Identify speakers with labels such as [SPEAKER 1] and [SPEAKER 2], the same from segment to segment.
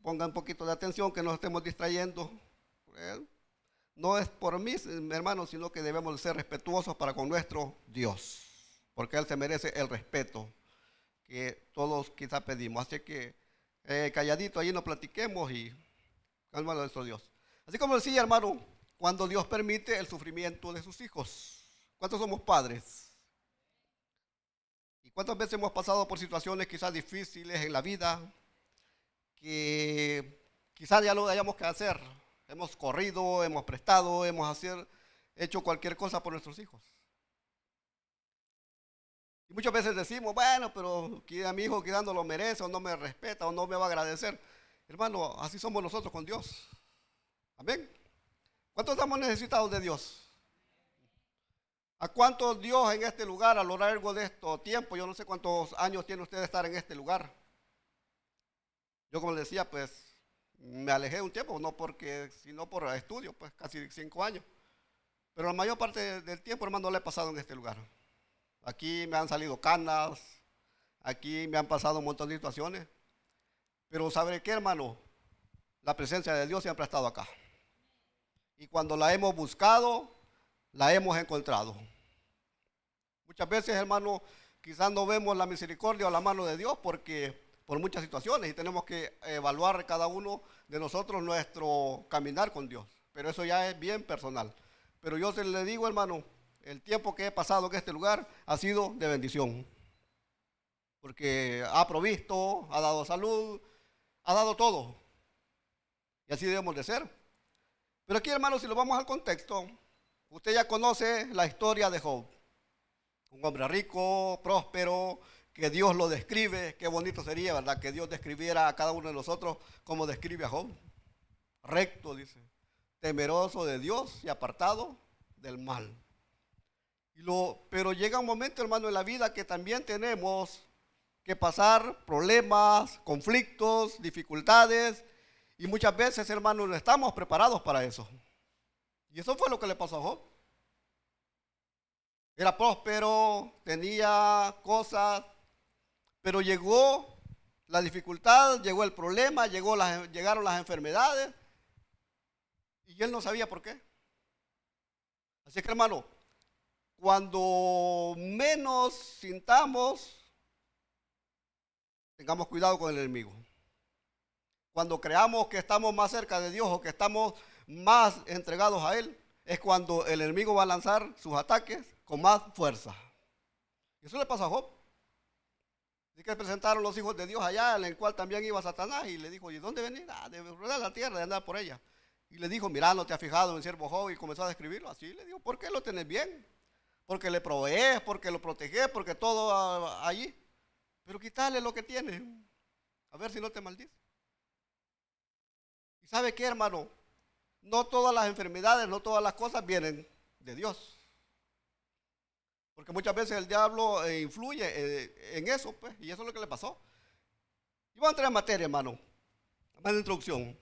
[SPEAKER 1] pongan un poquito de atención, que no estemos distrayendo. Eh, No es por mí, hermanos, sino que debemos ser respetuosos para con nuestro Dios, porque Él se merece el respeto que todos quizá pedimos. Así que calladito allí no platiquemos y calma a nuestro Dios. Así como decía, hermano, cuando Dios permite el sufrimiento de sus hijos. ¿Cuántos somos padres? ¿Y cuántas veces hemos pasado por situaciones quizás difíciles en la vida que quizás ya no hayamos que hacer? Hemos corrido, hemos prestado, hecho cualquier cosa por nuestros hijos. Y muchas veces decimos, bueno, pero que a mi hijo quizás no lo merece, o no me respeta, o no me va a agradecer. Hermano, así somos nosotros con Dios. Amén. ¿Cuántos estamos necesitados de Dios? ¿A cuántos Dios en este lugar a lo largo de estos tiempos? Yo no sé cuántos años tiene usted de estar en este lugar. Yo, como le decía, pues me alejé un tiempo, no porque, sino por estudio, pues casi 5 años. Pero la mayor parte del tiempo, hermano, lo he pasado en este lugar. Aquí me han salido canas, aquí me han pasado un montón de situaciones. Pero ¿sabe qué, hermano? La presencia de Dios siempre ha estado acá. Y cuando la hemos buscado, la hemos encontrado. Muchas veces, hermano, quizás no vemos la misericordia o la mano de Dios por muchas situaciones, y tenemos que evaluar cada uno de nosotros nuestro caminar con Dios. Pero eso ya es bien personal. Pero yo se le digo, hermano, el tiempo que he pasado en este lugar ha sido de bendición. Porque ha provisto, ha dado salud, ha dado todo. Y así debemos de ser. Pero aquí, hermano, si lo vamos al contexto, usted ya conoce la historia de Job. Un hombre rico, próspero, que Dios lo describe. Qué bonito sería, ¿verdad? Que Dios describiera a cada uno de nosotros como describe a Job. Recto, dice. Temeroso de Dios y apartado del mal. Pero llega un momento, hermano, en la vida que también tenemos que pasar problemas, conflictos, dificultades. Y muchas veces, hermano, no estamos preparados para eso. Y eso fue lo que le pasó a Job. Era próspero, tenía cosas, pero llegó la dificultad, llegó el problema, llegaron las enfermedades, y él no sabía por qué. Así que, hermano, cuando menos sintamos, tengamos cuidado con el enemigo. Cuando creamos que estamos más cerca de Dios o que estamos más entregados a Él, es cuando el enemigo va a lanzar sus ataques con más fuerza. Y eso le pasó a Job. Así que presentaron los hijos de Dios allá, en el cual también iba Satanás, y le dijo, ¿y dónde venís? De rodear la tierra, de andar por ella. Y le dijo, mirá, ¿no te has fijado en mi siervo Job? Y comenzó a describirlo así. Le dijo, ¿por qué lo tenés bien? Porque le provees, porque lo proteges, porque todo allí. Pero quítale lo que tiene, a ver si no te maldice. ¿Y sabe qué, hermano? No todas las enfermedades, no todas las cosas vienen de Dios. Porque muchas veces el diablo influye en eso, pues, y eso es lo que le pasó. Y vamos a entrar en materia, hermano. Más de introducción.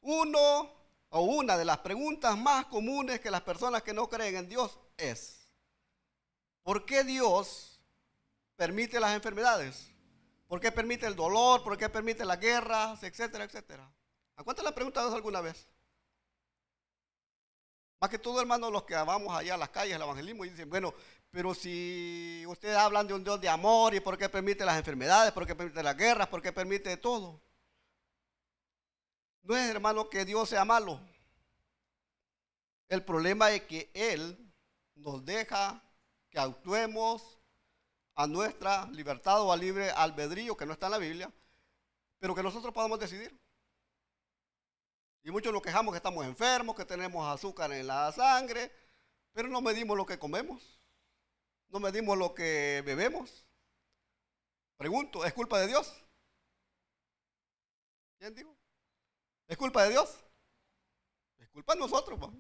[SPEAKER 1] Una de las preguntas más comunes que las personas que no creen en Dios es: ¿por qué Dios permite las enfermedades? ¿Por qué permite el dolor? ¿Por qué permite las guerras? Etcétera, etcétera. ¿A cuántos le han preguntado eso alguna vez? Más que todo, hermano, los que vamos allá a las calles, el evangelismo, y dicen, bueno, pero si ustedes hablan de un Dios de amor, ¿y por qué permite las enfermedades? ¿Por qué permite las guerras? ¿Por qué permite todo? No es, hermano, que Dios sea malo. El problema es que Él nos deja que actuemos a nuestra libertad o a libre albedrío, que no está en la Biblia, pero que nosotros podamos decidir. Y muchos nos quejamos que estamos enfermos, que tenemos azúcar en la sangre, pero no medimos lo que comemos, no medimos lo que bebemos. Pregunto, ¿es culpa de Dios? ¿Quién digo? ¿Es culpa de Dios? Es culpa de nosotros, ¿no?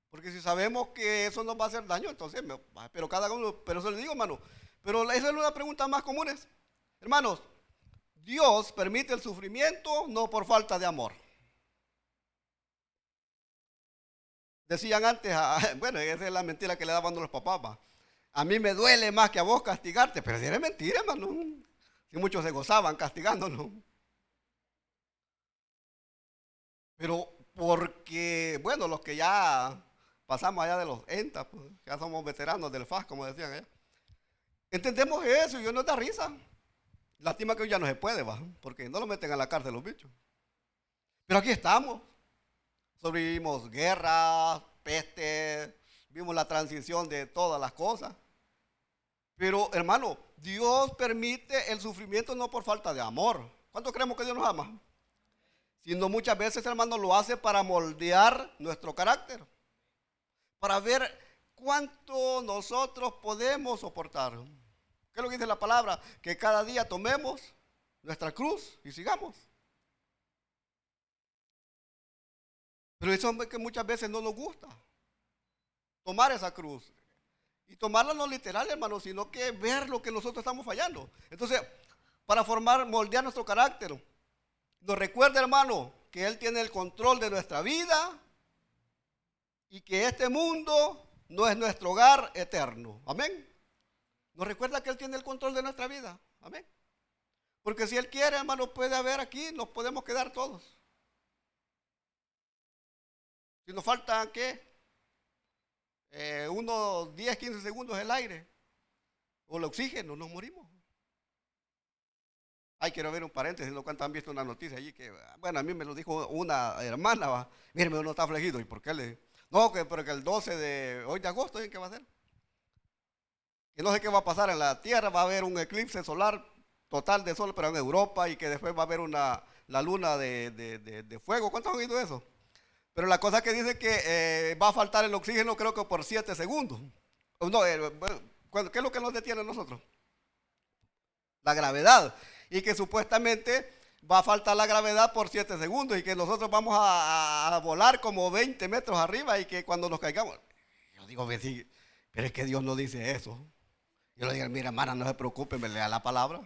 [SPEAKER 1] Porque si sabemos que eso nos va a hacer daño, entonces, pero cada uno, pero eso le digo, hermano, pero esa es una pregunta más común. Hermanos, Dios permite el sufrimiento no por falta de amor. Decían antes, bueno, esa es la mentira que le daban a los papás, ¿va? A mí me duele más que a vos castigarte, pero si era mentira, hermano. Si muchos se gozaban castigándonos. Pero porque, bueno, los que ya pasamos allá de los ENTA, pues, ya somos veteranos del FAS, como decían allá. Entendemos eso y yo nos da risa. Lástima que hoy ya no se puede, va, porque no lo meten a la cárcel los bichos. Pero aquí estamos. Sobrevivimos guerras, peste, vimos la transición de todas las cosas. Pero, hermano, Dios permite el sufrimiento no por falta de amor. ¿Cuánto creemos que Dios nos ama? Sino muchas veces, hermano, lo hace para moldear nuestro carácter, para ver cuánto nosotros podemos soportar. ¿Qué es lo que dice la palabra? Que cada día tomemos nuestra cruz y sigamos. Pero eso es que muchas veces no nos gusta, tomar esa cruz. Y tomarla no literal, hermano, sino que ver lo que nosotros estamos fallando. Entonces, para moldear nuestro carácter, nos recuerda, hermano, que Él tiene el control de nuestra vida y que este mundo no es nuestro hogar eterno. Amén. Nos recuerda que Él tiene el control de nuestra vida. Amén. Porque si Él quiere, hermano, puede haber aquí, nos podemos quedar todos. Si nos faltan, ¿qué? Unos 10, 15 segundos el aire o el oxígeno, nos morimos. Ay, quiero ver un paréntesis, no cuánto han visto una noticia allí que, bueno, a mí me lo dijo una hermana, va. Mire, uno está afligido, ¿y por qué le? No, que porque el 12 de hoy de agosto, ¿en qué va a ser? Que no sé qué va a pasar en la Tierra, va a haber un eclipse solar total de sol, pero en Europa, y que después va a haber la luna de fuego. ¿Cuántos han oído eso? Pero la cosa que dice que va a faltar el oxígeno, creo que por 7 segundos. No, ¿qué es lo que nos detiene a nosotros? La gravedad. Y que supuestamente va a faltar la gravedad por 7 segundos y que nosotros vamos a volar como 20 metros arriba y que cuando nos caigamos. Yo digo, pero es que Dios no dice eso. Yo le digo, mira, hermana, no se preocupe, me lea la palabra.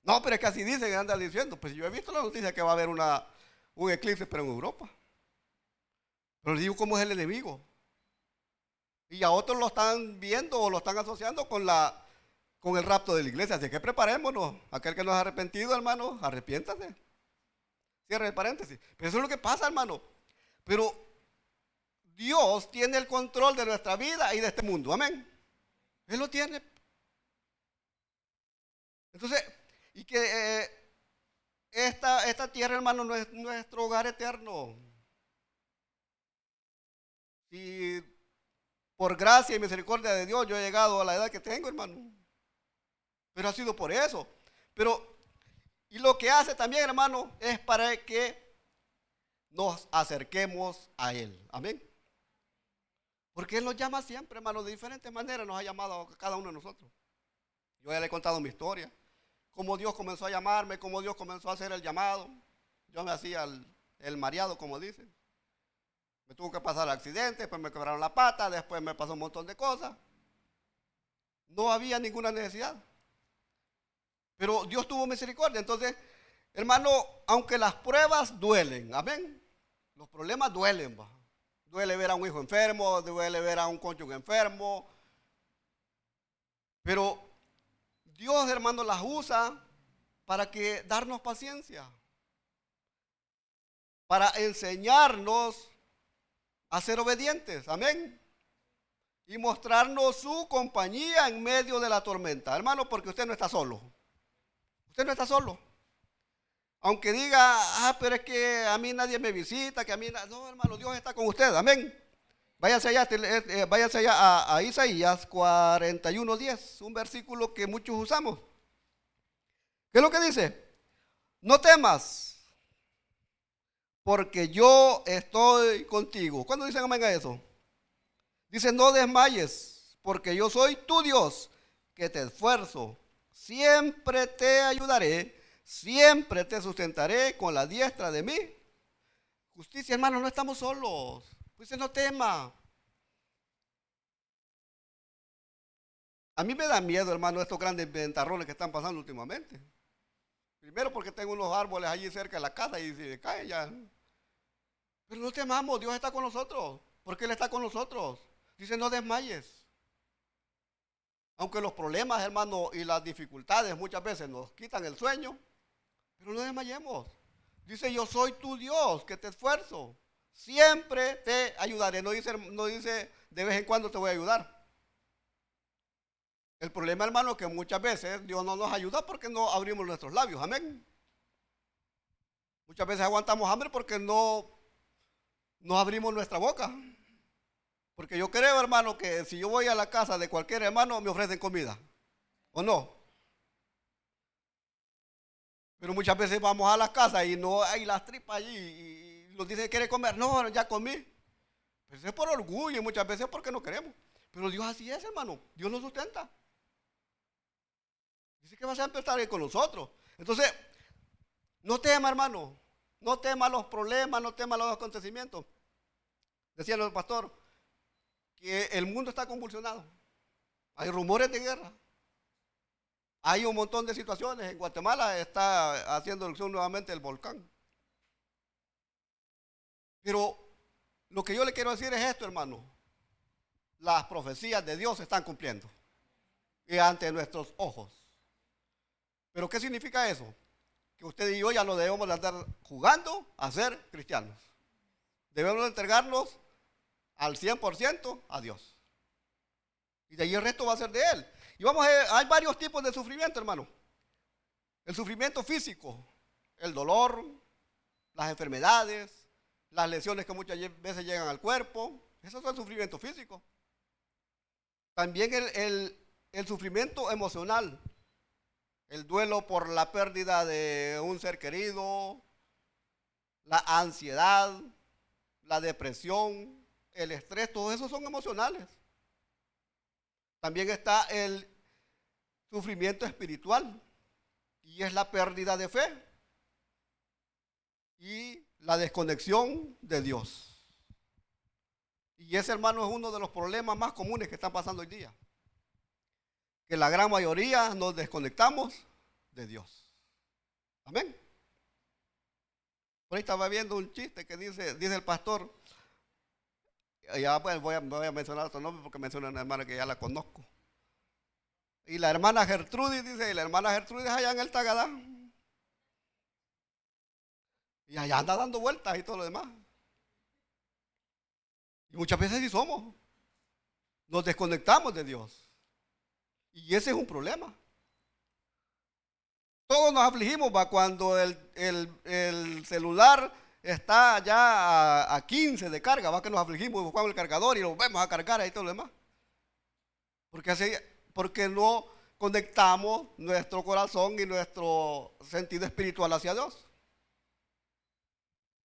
[SPEAKER 1] No, pero es que así dicen, andan diciendo. Pues yo he visto la noticia que va a haber un eclipse, pero en Europa. Pero le digo, ¿cómo es el enemigo? Y a otros lo están viendo o lo están asociando con el rapto de la iglesia. Así que preparémonos. Aquel que no es arrepentido, hermano, arrepiéntase. Cierre el paréntesis. Pero eso es lo que pasa, hermano. Pero Dios tiene el control de nuestra vida y de este mundo. Amén. Él lo tiene. Entonces, y que esta tierra, hermano, no es nuestro hogar eterno. Si por gracia y misericordia de Dios yo he llegado a la edad que tengo, hermano. Pero ha sido por eso. Pero, y lo que hace también, hermano, es para que nos acerquemos a Él. Amén. Porque Él nos llama siempre, hermano, de diferentes maneras nos ha llamado a cada uno de nosotros. Yo ya le he contado mi historia. Cómo Dios comenzó a llamarme, cómo Dios comenzó a hacer el llamado. Yo me hacía el mareado, como dicen. Me tuvo que pasar el accidente, después me quebraron la pata, después me pasó un montón de cosas. No había ninguna necesidad. Pero Dios tuvo misericordia. Entonces, hermano, aunque las pruebas duelen, amén. Los problemas duelen, va. Duele ver a un hijo enfermo, duele ver a un cónyuge enfermo. Pero Dios, hermano, las usa para darnos paciencia. Para enseñarnos a ser obedientes, amén. Y mostrarnos su compañía en medio de la tormenta. Hermano, porque usted no está solo. Usted no está solo. Aunque diga, pero es que a mí nadie me visita, que a mí no, hermano, Dios está con usted, amén. Váyase allá a Isaías 41:10, un versículo que muchos usamos. ¿Qué es lo que dice? No temas, porque yo estoy contigo. ¿Cuándo dicen amén a eso? Dice, no desmayes, porque yo soy tu Dios, que te esfuerzo. Siempre te ayudaré, siempre te sustentaré con la diestra de mi justicia. Hermano, no estamos solos. Pues no tema. A mí me da miedo, hermano, estos grandes ventarrones que están pasando últimamente. Primero porque tengo unos árboles allí cerca de la casa y se caen ya. Pero no temamos, Dios está con nosotros. Porque Él está con nosotros. Dice, no desmayes. Aunque los problemas, hermano, y las dificultades muchas veces nos quitan el sueño, pero no desmayemos. Dice, yo soy tu Dios, que te esfuerzo. Siempre te ayudaré. No dice de vez en cuando te voy a ayudar. El problema, hermano, es que muchas veces Dios no nos ayuda porque no abrimos nuestros labios. Amén. Muchas veces aguantamos hambre porque no abrimos nuestra boca. Porque yo creo, hermano, que si yo voy a la casa de cualquier hermano, me ofrecen comida. ¿O no? Pero muchas veces vamos a la casa y no hay las tripas allí y nos dicen, ¿quiere comer? No, ya comí. Pues es por orgullo y muchas veces porque no queremos. Pero Dios así es, hermano. Dios nos sustenta. Dice que va a siempre estar ahí con nosotros. Entonces, no tema, hermano. No tema los problemas, no tema los acontecimientos. Decía el pastor que el mundo está convulsionado. Hay rumores de guerra. Hay un montón de situaciones. En Guatemala está haciendo erupción nuevamente el volcán. Pero lo que yo le quiero decir es esto, hermano. Las profecías de Dios se están cumpliendo. Y ante nuestros ojos. ¿Pero qué significa eso? Que usted y yo ya no debemos de andar jugando a ser cristianos. Debemos entregarnos al 100% a Dios. Y de ahí el resto va a ser de Él. Y vamos a ver, hay varios tipos de sufrimiento, hermano. El sufrimiento físico, el dolor, las enfermedades, las lesiones que muchas veces llegan al cuerpo. Eso es el sufrimiento físico. También el sufrimiento emocional. El duelo por la pérdida de un ser querido, la ansiedad, la depresión, el estrés, todos esos son emocionales. También está el sufrimiento espiritual y es la pérdida de fe y la desconexión de Dios. Y ese, hermano, es uno de los problemas más comunes que están pasando hoy día. Que la gran mayoría nos desconectamos de Dios. Amén. Por ahí estaba viendo un chiste que dice el pastor, ya pues voy a mencionar otro nombre porque menciona una hermana que ya la conozco. Y la hermana Gertrudis dice, y la hermana Gertrudis allá en el Tagadá. Y allá anda dando vueltas y todo lo demás. Y muchas veces sí somos. Nos desconectamos de Dios. Y ese es un problema. Todos nos afligimos, va, cuando el celular está ya a 15 de carga, va, que nos afligimos y buscamos el cargador y lo vemos a cargar ahí todo lo demás. Porque no conectamos nuestro corazón y nuestro sentido espiritual hacia Dios.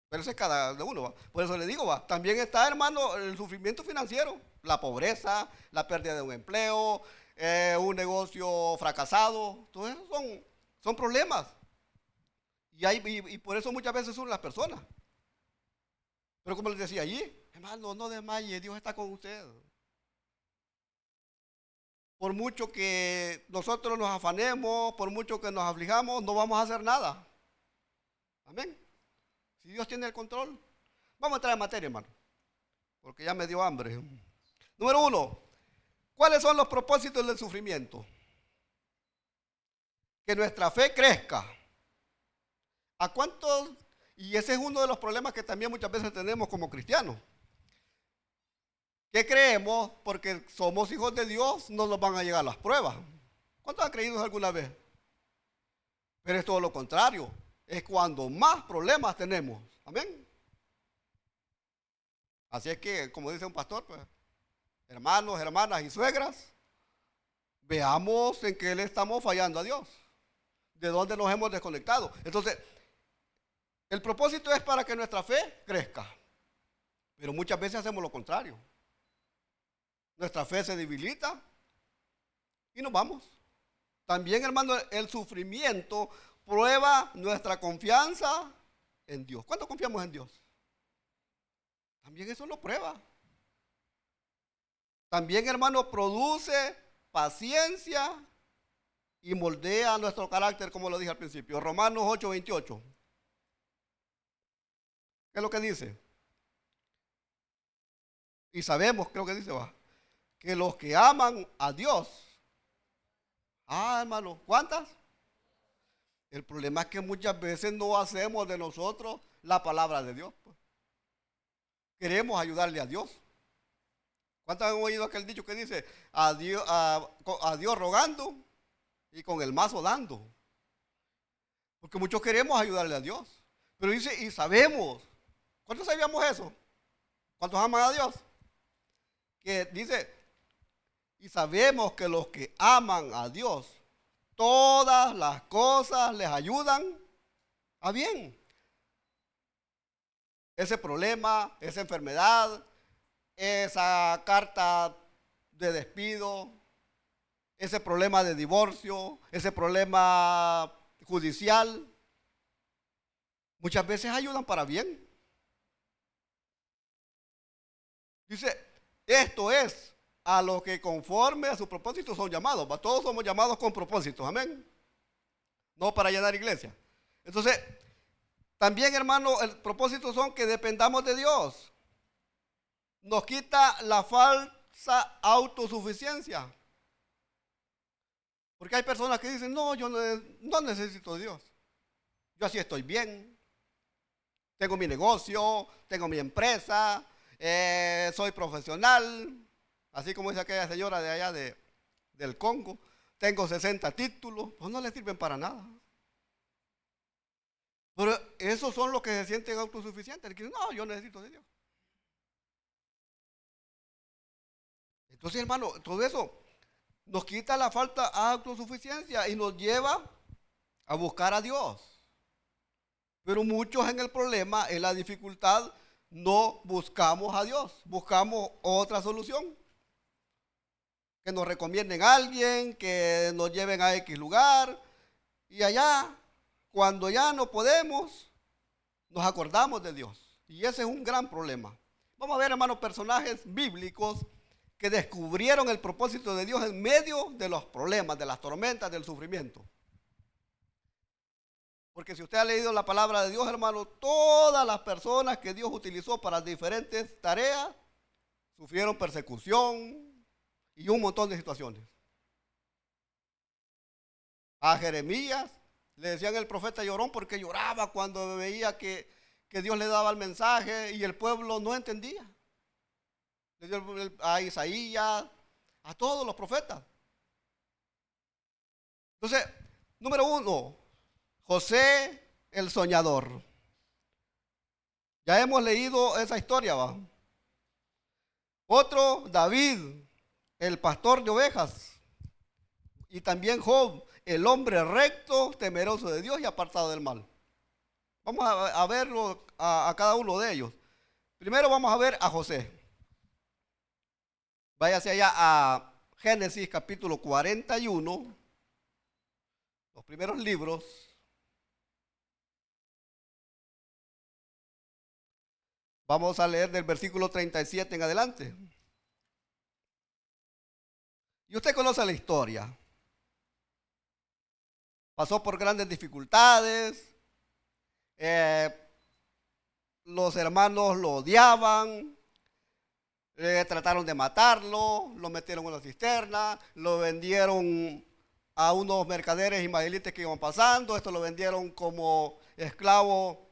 [SPEAKER 1] Pero eso es cada uno, va. Por eso le digo, va, también está, hermano, el sufrimiento financiero, la pobreza, la pérdida de un empleo, un negocio fracasado, todo eso son problemas. Y por eso muchas veces son las personas. Pero como les decía allí, hermano, no desmaye, Dios está con usted. Por mucho que nosotros nos afanemos, por mucho que nos aflijamos, no vamos a hacer nada. Amén. Si Dios tiene el control. Vamos a entrar en materia, hermano, porque ya me dio hambre. Número 1, ¿cuáles son los propósitos del sufrimiento? Que nuestra fe crezca. ¿A cuántos? Y ese es uno de los problemas que también muchas veces tenemos como cristianos. Que creemos, porque somos hijos de Dios, no nos van a llegar las pruebas. ¿Cuántos han creído alguna vez? Pero es todo lo contrario. Es cuando más problemas tenemos. Amén. Así es que, como dice un pastor, pues, hermanos, hermanas y suegras, veamos en qué le estamos fallando a Dios. De dónde nos hemos desconectado. Entonces, el propósito es para que nuestra fe crezca. Pero muchas veces hacemos lo contrario. Nuestra fe se debilita y nos vamos. También, hermano, el sufrimiento prueba nuestra confianza en Dios. ¿Cuánto confiamos en Dios? También eso lo prueba. También, hermano, produce paciencia y moldea nuestro carácter, como lo dije al principio. Romanos 8:28. ¿Qué es lo que dice? Y sabemos, creo que dice, va, que los que aman a Dios, hermano, ¿cuántas? El problema es que muchas veces no hacemos de nosotros la palabra de Dios, pues. Queremos ayudarle a Dios. ¿Cuántos han oído aquel dicho que dice a Dios rogando y con el mazo dando? Porque muchos queremos ayudarle a Dios. Pero dice, y sabemos. ¿Cuántos sabíamos eso? ¿Cuántos aman a Dios? Que dice, y sabemos que los que aman a Dios, todas las cosas les ayudan a bien. Ese problema, esa enfermedad, esa carta de despido, ese problema de divorcio, ese problema judicial, muchas veces ayudan para bien. Dice, esto es a lo que conforme a su propósito son llamados. Todos somos llamados con propósitos, amén. No para llenar iglesia. Entonces, también, hermano, el propósito son que dependamos de Dios. Nos quita la falsa autosuficiencia. Porque hay personas que dicen, no, yo no necesito de Dios. Yo así estoy bien. Tengo mi negocio, tengo mi empresa, soy profesional. Así como dice aquella señora de allá del Congo. Tengo 60 títulos. Pues no le sirven para nada. Pero esos son los que se sienten autosuficientes. Que dicen, no, yo necesito de Dios. Entonces, hermano, todo eso nos quita la falta de autosuficiencia y nos lleva a buscar a Dios. Pero muchos en el problema, en la dificultad, no buscamos a Dios. Buscamos otra solución. Que nos recomienden a alguien, que nos lleven a X lugar. Y allá, cuando ya no podemos, nos acordamos de Dios. Y ese es un gran problema. Vamos a ver, hermanos, personajes bíblicos que descubrieron el propósito de Dios en medio de los problemas, de las tormentas, del sufrimiento. Porque si usted ha leído la palabra de Dios, hermano, todas las personas que Dios utilizó para diferentes tareas sufrieron persecución y un montón de situaciones. A Jeremías le decían el profeta llorón porque lloraba cuando veía que Dios le daba el mensaje y el pueblo no entendía. Le dio a Isaías, a todos los profetas. Entonces, número 1, José el soñador. Ya hemos leído esa historia, ¿va? Otro, David, el pastor de ovejas. Y también Job, el hombre recto, temeroso de Dios y apartado del mal. Vamos a verlo a cada uno de ellos. Primero vamos a ver a José. Váyase allá a Génesis capítulo 41, los primeros libros. Vamos a leer del versículo 37 en adelante. Y usted conoce la historia. Pasó por grandes dificultades. Los hermanos lo odiaban. Trataron de matarlo. Lo metieron en una cisterna. Lo vendieron a unos mercaderes ismaelitas que iban pasando. Esto lo vendieron como esclavo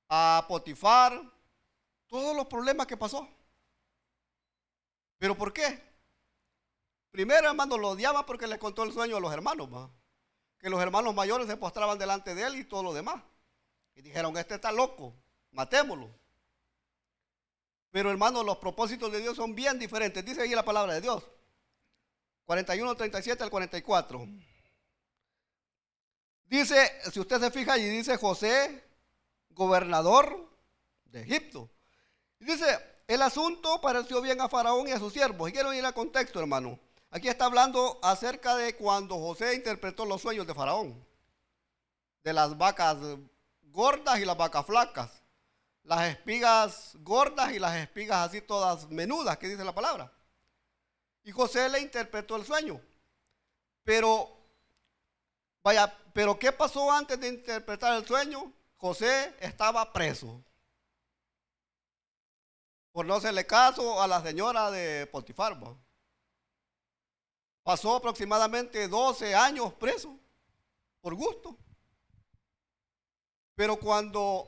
[SPEAKER 1] a Potifar. Todos los problemas que pasó. ¿Pero por qué? Primero, hermano, lo odiaban porque le contó el sueño a los hermanos, ¿va? Que los hermanos mayores se postraban delante de él y todo lo demás. Y dijeron, este está loco, matémoslo. Pero, hermano, los propósitos de Dios son bien diferentes. Dice ahí la palabra de Dios. 41, 37 al 44. Dice, si usted se fija allí, dice José, gobernador de Egipto. Y dice, el asunto pareció bien a Faraón y a sus siervos. Y quiero ir al contexto, hermano. Aquí está hablando acerca de cuando José interpretó los sueños de Faraón. De las vacas gordas y las vacas flacas. Las espigas gordas y las espigas así todas menudas, que dice la palabra. Y José le interpretó el sueño. Pero, pero ¿qué pasó antes de interpretar el sueño? José estaba preso. Por no hacerle caso a la señora de Potifar. Pasó aproximadamente 12 años preso, por gusto. Pero cuando,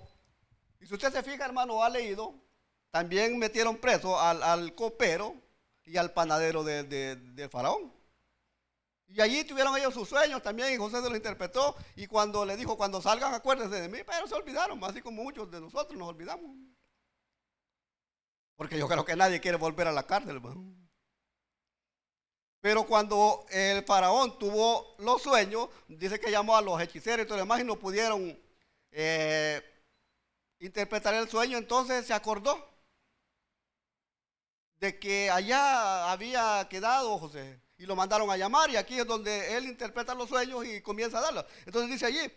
[SPEAKER 1] y si usted se fija, hermano, ha leído, también metieron preso al copero y al panadero de Faraón. Y allí tuvieron ellos sus sueños también, y José se los interpretó. Y cuando le dijo, cuando salgan, acuérdense de mí, pero se olvidaron, así como muchos de nosotros nos olvidamos. Porque yo creo que nadie quiere volver a la cárcel, hermano. Pero cuando el faraón tuvo los sueños, dice que llamó a los hechiceros y todo lo demás y no pudieron interpretar el sueño. Entonces se acordó de que allá había quedado José y lo mandaron a llamar, y aquí es donde él interpreta los sueños y comienza a darlos. Entonces dice allí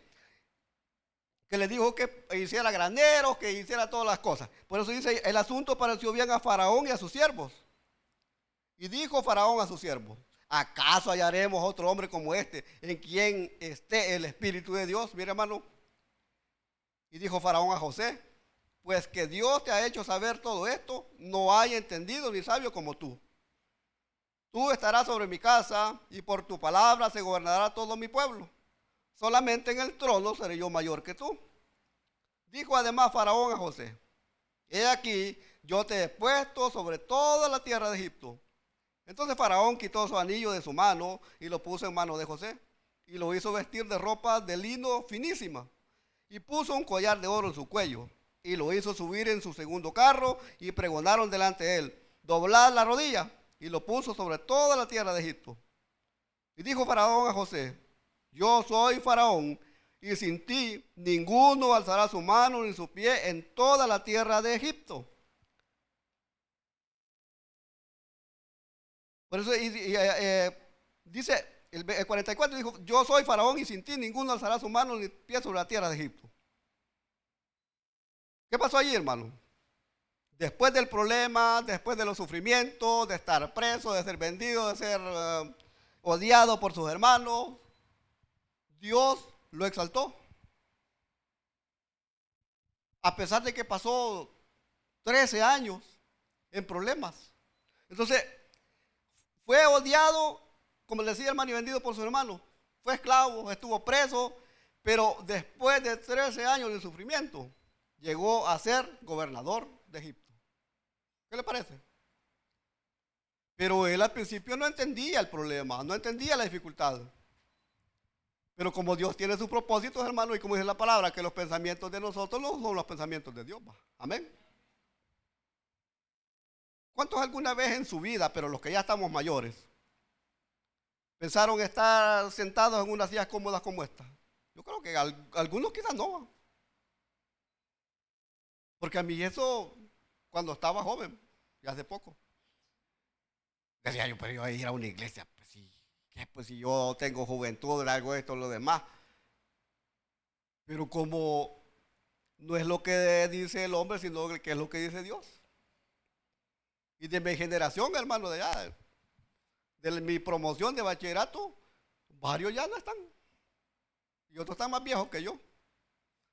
[SPEAKER 1] que le dijo que hiciera graneros, que hiciera todas las cosas. Por eso dice, el asunto pareció bien a Faraón y a sus siervos. Y dijo Faraón a sus siervos, ¿acaso hallaremos otro hombre como este en quien esté el Espíritu de Dios? Mira, hermano. Y dijo Faraón a José, pues que Dios te ha hecho saber todo esto, no hay entendido ni sabio como tú. Tú estarás sobre mi casa y por tu palabra se gobernará todo mi pueblo. Solamente en el trono seré yo mayor que tú. Dijo además Faraón a José, he aquí, yo te he puesto sobre toda la tierra de Egipto. Entonces Faraón quitó su anillo de su mano y lo puso en mano de José y lo hizo vestir de ropa de lino finísima y puso un collar de oro en su cuello y lo hizo subir en su segundo carro y pregonaron delante de él, doblad la rodilla, y lo puso sobre toda la tierra de Egipto. Y dijo Faraón a José, yo soy Faraón y sin ti ninguno alzará su mano ni su pie en toda la tierra de Egipto. Por eso dice el 44, dijo, yo soy Faraón y sin ti ninguno alzará su mano ni pie sobre la tierra de Egipto. ¿Qué pasó allí, hermano? Después del problema, después de los sufrimientos, de estar preso, de ser vendido, de ser odiado por sus hermanos, Dios lo exaltó. A pesar de que pasó 13 años en problemas. Entonces, fue odiado, como le decía, hermano, y vendido por su hermano. Fue esclavo, estuvo preso, pero después de 13 años de sufrimiento, llegó a ser gobernador de Egipto. ¿Qué le parece? Pero él al principio no entendía el problema, no entendía la dificultad. Pero como Dios tiene sus propósitos, hermano, y como dice la palabra, que los pensamientos de nosotros no son los pensamientos de Dios. Amén. ¿Cuántos alguna vez en su vida, pero los que ya estamos mayores, pensaron estar sentados en unas sillas cómodas como esta? Yo creo que algunos quizás no. Porque a mí eso, cuando estaba joven, y hace poco, decía yo, pero yo voy a ir a una iglesia, pues sí, pues si yo tengo juventud, algo esto, lo demás. Pero como no es lo que dice el hombre, sino que es lo que dice Dios. Y de mi generación, hermano, de allá, de mi promoción de bachillerato, varios ya no están. Y otros están más viejos que yo.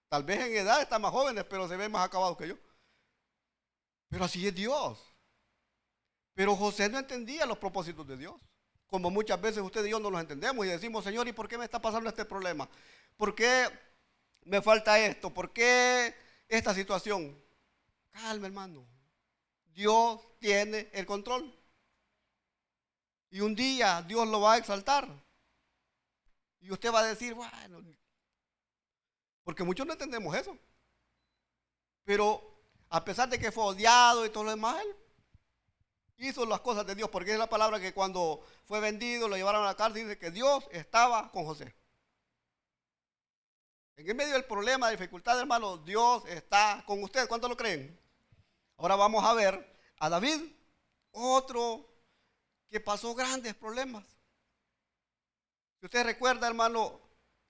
[SPEAKER 1] Tal vez en edad están más jóvenes, pero se ven más acabados que yo. Pero así es Dios. Pero José no entendía los propósitos de Dios. Como muchas veces usted y yo no los entendemos y decimos, Señor, ¿y por qué me está pasando este problema? ¿Por qué me falta esto? ¿Por qué esta situación? Calma, hermano. Dios tiene el control. Y un día Dios lo va a exaltar. Y usted va a decir, bueno, porque muchos no entendemos eso. Pero a pesar de que fue odiado y todo lo demás, él hizo las cosas de Dios, porque es la palabra que cuando fue vendido, lo llevaron a la cárcel, dice que Dios estaba con José. En el medio del problema, de dificultad, hermano, Dios está con usted. ¿Cuántos lo creen? Ahora vamos a ver a David, otro que pasó grandes problemas. Si usted recuerda, hermano,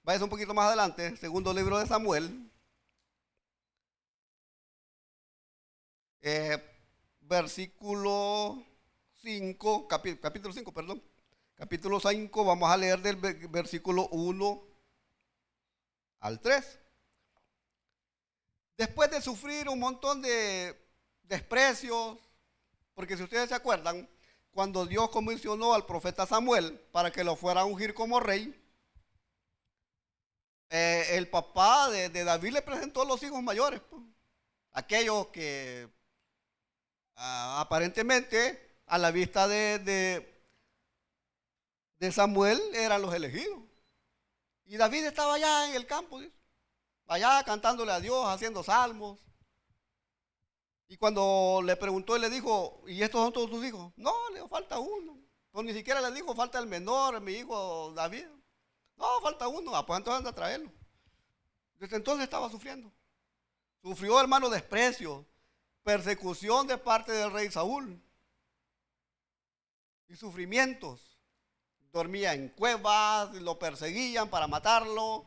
[SPEAKER 1] vaya un poquito más adelante, segundo libro de Samuel, versículo 5, capítulo 5, perdón. Capítulo 5, vamos a leer del versículo 1 al 3. Después de sufrir un montón de desprecios, porque si ustedes se acuerdan, cuando Dios comisionó al profeta Samuel para que lo fuera a ungir como rey, El papá de David le presentó a los hijos mayores, pues, aquellos que aparentemente a la vista de Samuel eran los elegidos. Y David estaba allá en el campo, ¿sí? Allá cantándole a Dios, haciendo salmos. Y cuando le preguntó, él le dijo, ¿y estos son todos tus hijos? No, le dijo, falta uno. Pues ni siquiera le dijo, falta el menor, mi hijo David. No, falta uno. Pues entonces anda a traerlo. Desde entonces estaba sufriendo. Sufrió, hermano, desprecio, persecución de parte del rey Saúl y sufrimientos. Dormía en cuevas, lo perseguían para matarlo.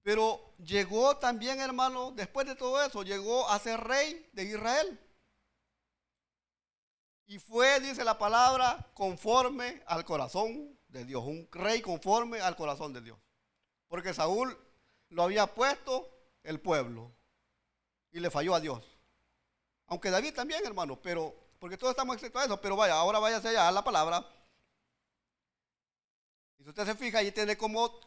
[SPEAKER 1] Pero llegó también, hermano, después de todo eso, llegó a ser rey de Israel. Y fue, dice la palabra, conforme al corazón de Dios. Un rey conforme al corazón de Dios. Porque Saúl lo había puesto el pueblo y le falló a Dios. Aunque David también, hermano, pero porque todos estamos excepto a eso. Pero vaya, ahora váyase allá a la palabra. Y si usted se fija, ahí tiene como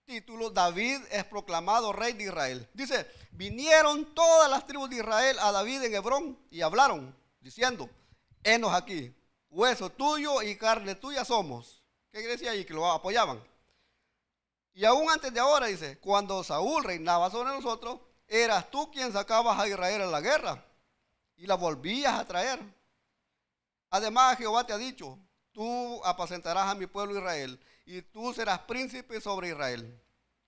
[SPEAKER 1] título: David es proclamado rey de Israel. Dice, vinieron todas las tribus de Israel a David en Hebrón y hablaron, diciendo, henos aquí, hueso tuyo y carne tuya somos. ¿Qué quiere decir ahí? Que lo apoyaban. Y aún antes de ahora, dice, cuando Saúl reinaba sobre nosotros, eras tú quien sacabas a Israel a la guerra y la volvías a traer. Además, Jehová te ha dicho, tú apacentarás a mi pueblo Israel y tú serás príncipe sobre Israel.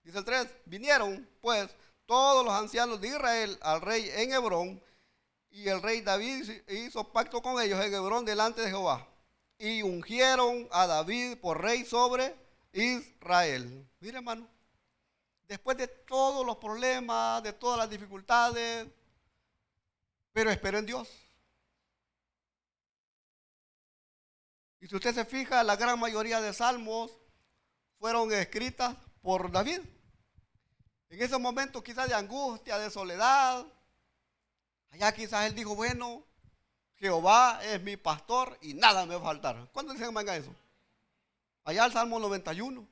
[SPEAKER 1] Dice el 3, vinieron pues todos los ancianos de Israel al rey en Hebrón, y el rey David hizo pacto con ellos en Hebrón delante de Jehová, y ungieron a David por rey sobre Israel. Mire, hermano, después de todos los problemas, de todas las dificultades, pero esperó en Dios. Y si usted se fija, la gran mayoría de salmos fueron escritas por David. En esos momentos quizás de angustia, de soledad, allá quizás él dijo, bueno, Jehová es mi pastor y nada me va a faltar. ¿Cuándo dicen venga eso? Allá el Salmo 91.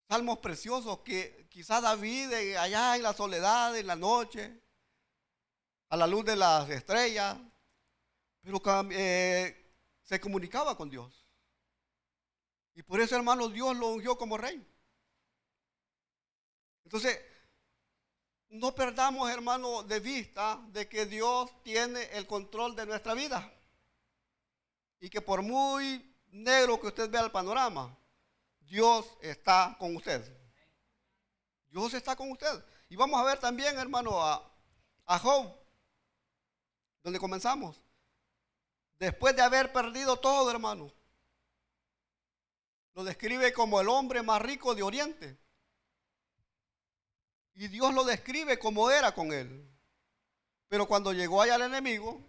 [SPEAKER 1] Salmos preciosos que quizás David allá en la soledad, en la noche, a la luz de las estrellas, pero se comunicaba con Dios. Y por eso, hermano, Dios lo ungió como rey. Entonces, no perdamos, hermano, de vista de que Dios tiene el control de nuestra vida. Y que por muy negro que usted vea el panorama, Dios está con usted. Dios está con usted. Y vamos a ver también, hermano, a Job, donde comenzamos. Después de haber perdido todo, hermano, lo describe como el hombre más rico de Oriente. Y Dios lo describe como era con él. Pero cuando llegó allá el enemigo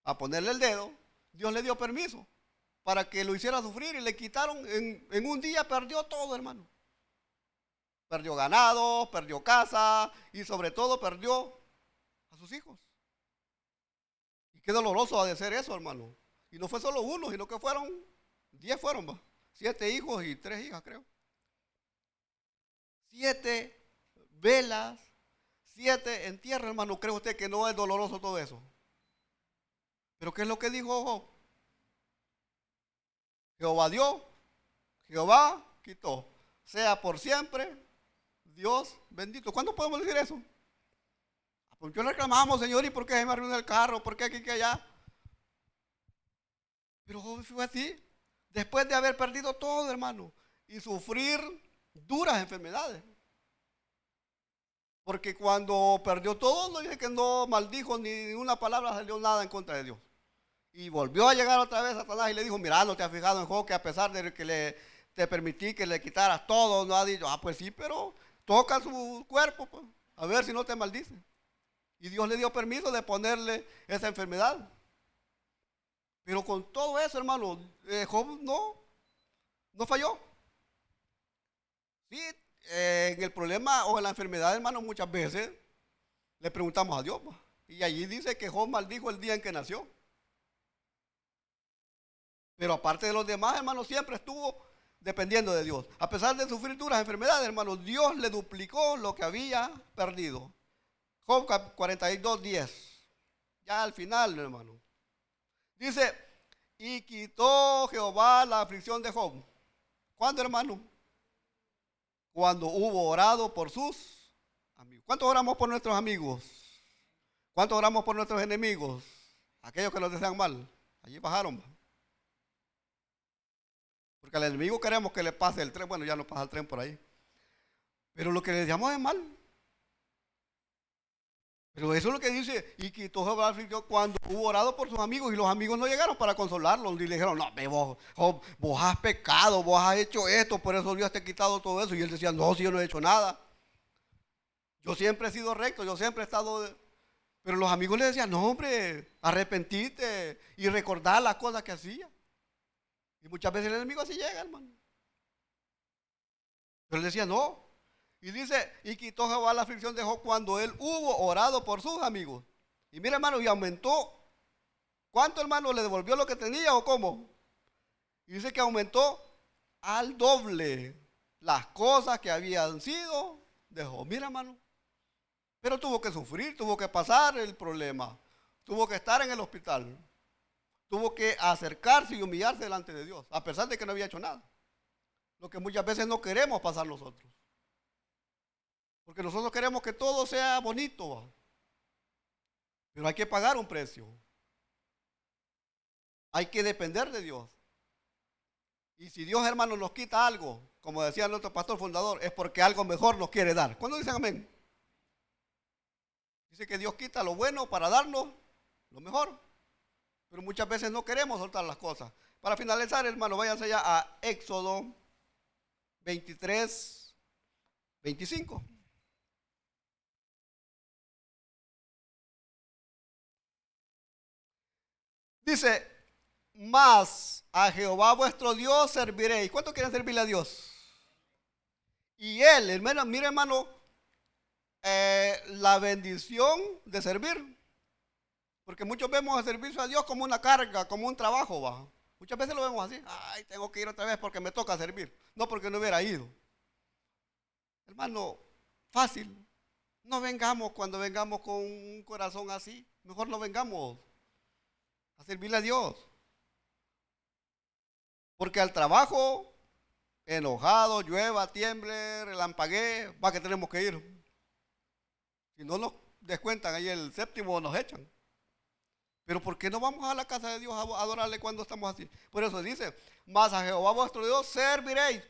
[SPEAKER 1] a ponerle el dedo, Dios le dio permiso para que lo hiciera sufrir y le quitaron, en un día perdió todo, hermano. Perdió ganado, perdió casa y sobre todo perdió a sus hijos. Y qué doloroso ha de ser eso, hermano. Y no fue solo uno, sino que fueron 10 fueron, ¿va? 7 hijos y 3 hijas, creo. 7 velas, 7 en tierra, hermano. ¿Cree usted que no es doloroso todo eso? Pero ¿qué es lo que dijo Job? Jehová dio, Jehová quitó. Sea por siempre Dios bendito. ¿Cuándo podemos decir eso? ¿Por qué reclamamos, Señor? ¿Y por qué se me arruinó el carro? ¿Por qué aquí que allá? Pero Job fue así. Después de haber perdido todo, hermano, y sufrir duras enfermedades. Porque cuando perdió todo, no dice que no maldijo ni una palabra, salió nada en contra de Dios. Y volvió a llegar otra vez a Satanás y le dijo, mira, ¿no te has fijado en Job que a pesar de que te permití que le quitaras todo, no ha dicho? Pues sí, pero toca su cuerpo, pues, a ver si no te maldice. Y Dios le dio permiso de ponerle esa enfermedad. Pero con todo eso, hermano, Job no falló. Sí, en el problema o en la enfermedad, hermano, muchas veces le preguntamos a Dios. Y allí dice que Job maldijo el día en que nació. Pero aparte de los demás, hermano, siempre estuvo dependiendo de Dios. A pesar de sufrir duras enfermedades, hermanos, Dios le duplicó lo que había perdido. Job 42:10. Ya al final, hermano. Dice, y quitó Jehová la aflicción de Job. ¿Cuándo, hermano? Cuando hubo orado por sus amigos. ¿Cuántos oramos por nuestros amigos? ¿Cuántos oramos por nuestros enemigos? Aquellos que nos desean mal. Allí bajaron. Porque al enemigo queremos que le pase el tren. Bueno, ya no pasa el tren por ahí. Pero lo que le deseamos es mal. Pero eso es lo que dice, y quitó Jehová la aflicción cuando hubo orado por sus amigos, y los amigos no llegaron para consolarlos, y le dijeron, no, vos has pecado, vos has hecho esto, por eso Dios te ha quitado todo eso. Y él decía, no, si yo no he hecho nada, yo siempre he sido recto, yo siempre he estado... Pero los amigos le decían, no, hombre, arrepentite y recordar las cosas que hacía. Y muchas veces el enemigo así llega, hermano. Pero él decía, no. Y dice, y quitó Jehová la aflicción de Job cuando él hubo orado por sus amigos. Y mira, hermano, y aumentó. ¿Cuánto, hermano, le devolvió lo que tenía o cómo? Y dice que aumentó al doble las cosas que habían sido de Job. Mira, hermano. Pero tuvo que sufrir, tuvo que pasar el problema. Tuvo que estar en el hospital. Tuvo que acercarse y humillarse delante de Dios, a pesar de que no había hecho nada. Lo que muchas veces no queremos pasar nosotros. Porque nosotros queremos que todo sea bonito, pero hay que pagar un precio. Hay que depender de Dios. Y si Dios, hermano, nos quita algo, como decía nuestro pastor fundador, es porque algo mejor nos quiere dar. ¿Cuándo dicen amén? Dice que Dios quita lo bueno para darnos lo mejor. Pero muchas veces no queremos soltar las cosas. Para finalizar, hermano, váyanse ya a Éxodo 23:25. Dice, mas a Jehová vuestro Dios serviréis. ¿Cuánto quieren servirle a Dios? Y él, hermano, mire, hermano, la bendición de servir. Porque muchos vemos el servicio a Dios como una carga, como un trabajo, ¿va? Muchas veces lo vemos así. Ay, tengo que ir otra vez porque me toca servir. No porque no hubiera ido. Hermano, fácil. No vengamos cuando vengamos con un corazón así. Mejor no vengamos a servirle a Dios. Porque al trabajo, enojado, llueva, tiemble, relampaguee, va que tenemos que ir. Si no nos descuentan ahí el séptimo, nos echan. Pero ¿por qué no vamos a la casa de Dios a adorarle cuando estamos así? Por eso dice, mas a Jehová vuestro Dios serviréis,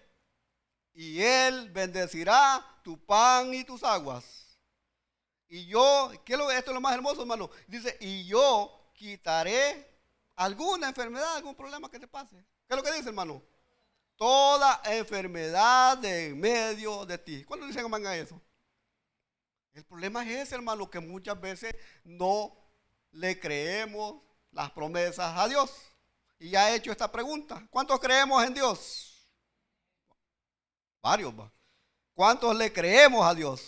[SPEAKER 1] y él bendecirá tu pan y tus aguas. Y yo, esto es lo más hermoso, hermano. Dice, y yo quitaré alguna enfermedad, algún problema que te pase. ¿Qué es lo que dice, hermano? Toda enfermedad de en medio de ti. ¿Cuándo dicen amén a eso? El problema es ese, hermano, que muchas veces no le creemos las promesas a Dios. Y ya he hecho esta pregunta. ¿Cuántos creemos en Dios? Varios, va. ¿Cuántos le creemos a Dios?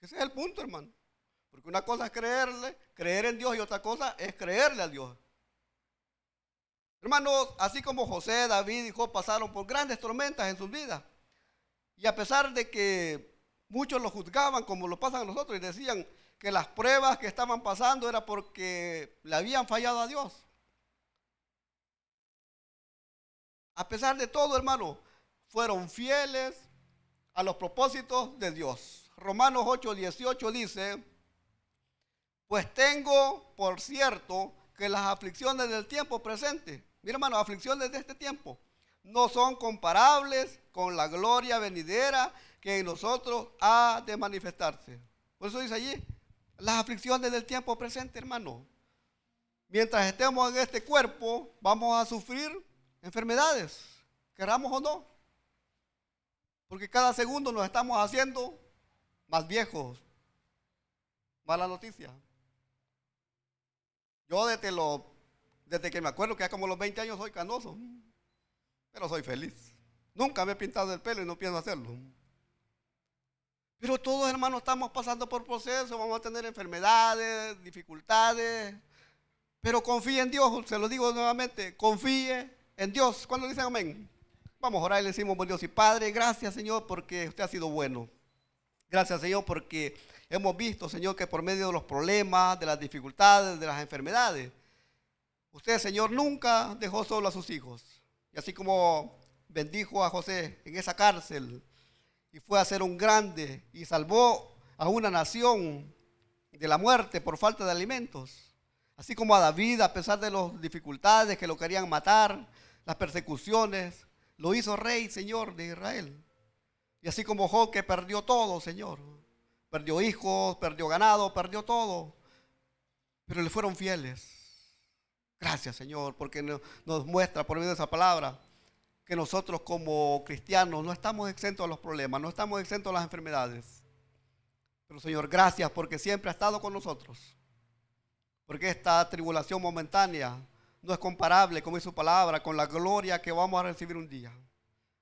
[SPEAKER 1] Ese es el punto, hermano. Porque una cosa es creer en Dios, y otra cosa es creerle a Dios. Hermanos, así como José, David y Job pasaron por grandes tormentas en sus vidas, y a pesar de que muchos lo juzgaban como lo pasan a nosotros y decían que las pruebas que estaban pasando era porque le habían fallado a Dios. A pesar de todo, hermano, fueron fieles a los propósitos de Dios. Romanos 8:18 dice, pues tengo por cierto que las aflicciones del tiempo presente, mira, hermano, aflicciones de este tiempo, no son comparables con la gloria venidera que en nosotros ha de manifestarse. Por eso dice allí, las aflicciones del tiempo presente, hermano. Mientras estemos en este cuerpo, vamos a sufrir enfermedades, queramos o no. Porque cada segundo nos estamos haciendo más viejos. Mala noticia. Yo desde que me acuerdo que ya como los 20 años soy canoso, pero soy feliz. Nunca me he pintado el pelo y no pienso hacerlo. Pero todos, hermanos, estamos pasando por procesos, vamos a tener enfermedades, dificultades, pero confíe en Dios, se lo digo nuevamente, confíe en Dios. ¿Cuándo dicen amén? Vamos a orar y le decimos, buen Dios y Padre, gracias, Señor, porque usted ha sido bueno. Gracias, Señor, porque hemos visto, Señor, que por medio de los problemas, de las dificultades, de las enfermedades, usted, Señor, nunca dejó solo a sus hijos. Y así como bendijo a José en esa cárcel y fue a ser un grande y salvó a una nación de la muerte por falta de alimentos. Así como a David, a pesar de las dificultades que lo querían matar, las persecuciones, lo hizo rey, Señor, de Israel. Y así como Job, que perdió todo, Señor. Perdió hijos, perdió ganado, perdió todo. Pero le fueron fieles. Gracias, Señor, porque nos muestra por medio de esa palabra que nosotros como cristianos no estamos exentos a los problemas, no estamos exentos a las enfermedades. Pero, Señor, gracias porque siempre ha estado con nosotros. Porque esta tribulación momentánea no es comparable, como es su palabra, con la gloria que vamos a recibir un día.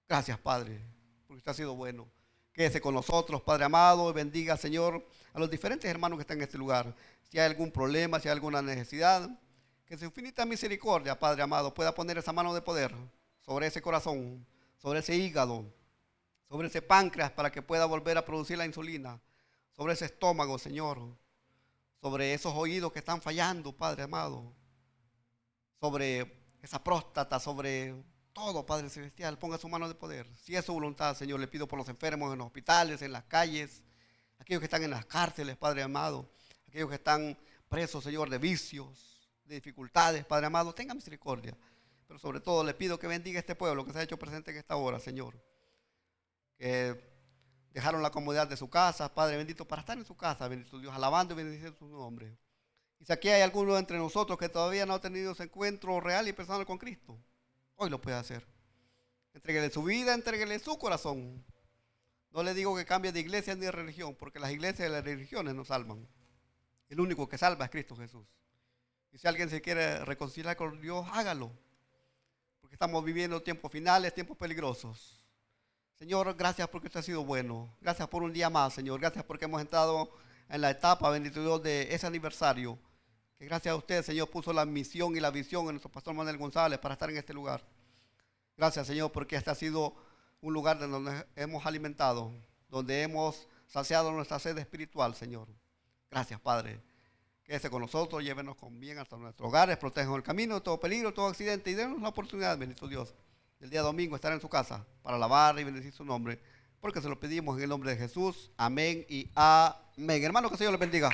[SPEAKER 1] Gracias, Padre, porque usted ha sido bueno. Quédese con nosotros, Padre amado, y bendiga, Señor, a los diferentes hermanos que están en este lugar. Si hay algún problema, si hay alguna necesidad, que su infinita misericordia, Padre amado, pueda poner esa mano de poder sobre ese corazón, sobre ese hígado, sobre ese páncreas, para que pueda volver a producir la insulina, sobre ese estómago, Señor, sobre esos oídos que están fallando, Padre amado, sobre esa próstata, sobre todo, Padre Celestial. Ponga su mano de poder. Si es su voluntad, Señor, le pido por los enfermos en los hospitales, en las calles, aquellos que están en las cárceles, Padre amado, aquellos que están presos, Señor, de vicios, de dificultades, Padre amado, tenga misericordia. Pero sobre todo le pido que bendiga este pueblo que se ha hecho presente en esta hora, Señor, que dejaron la comodidad de su casa, Padre bendito, para estar en su casa, bendito Dios, alabando y bendiciendo su nombre. Y si aquí hay alguno entre nosotros que todavía no ha tenido ese encuentro real y personal con Cristo, hoy lo puede hacer. Entréguele su vida, entréguele su corazón. No le digo que cambie de iglesia ni de religión, porque las iglesias y las religiones no salvan. El único que salva es Cristo Jesús. Y si alguien se quiere reconciliar con Dios, hágalo. Porque estamos viviendo tiempos finales, tiempos peligrosos. Señor, gracias porque usted ha sido bueno. Gracias por un día más, Señor. Gracias porque hemos entrado en la etapa, bendito Dios, de ese aniversario. Que gracias a usted, Señor, puso la misión y la visión en nuestro pastor Manuel González para estar en este lugar. Gracias, Señor, porque este ha sido un lugar donde nos hemos alimentado, donde hemos saciado nuestra sed espiritual, Señor. Gracias, Padre. Quédese con nosotros, llévenos con bien hasta nuestros hogares, protéjanos el camino de todo peligro, todo accidente y denos la oportunidad, bendito Dios, el día domingo estar en su casa para alabar y bendecir su nombre, porque se lo pedimos en el nombre de Jesús. Amén y amén. Hermanos, que el Señor les bendiga.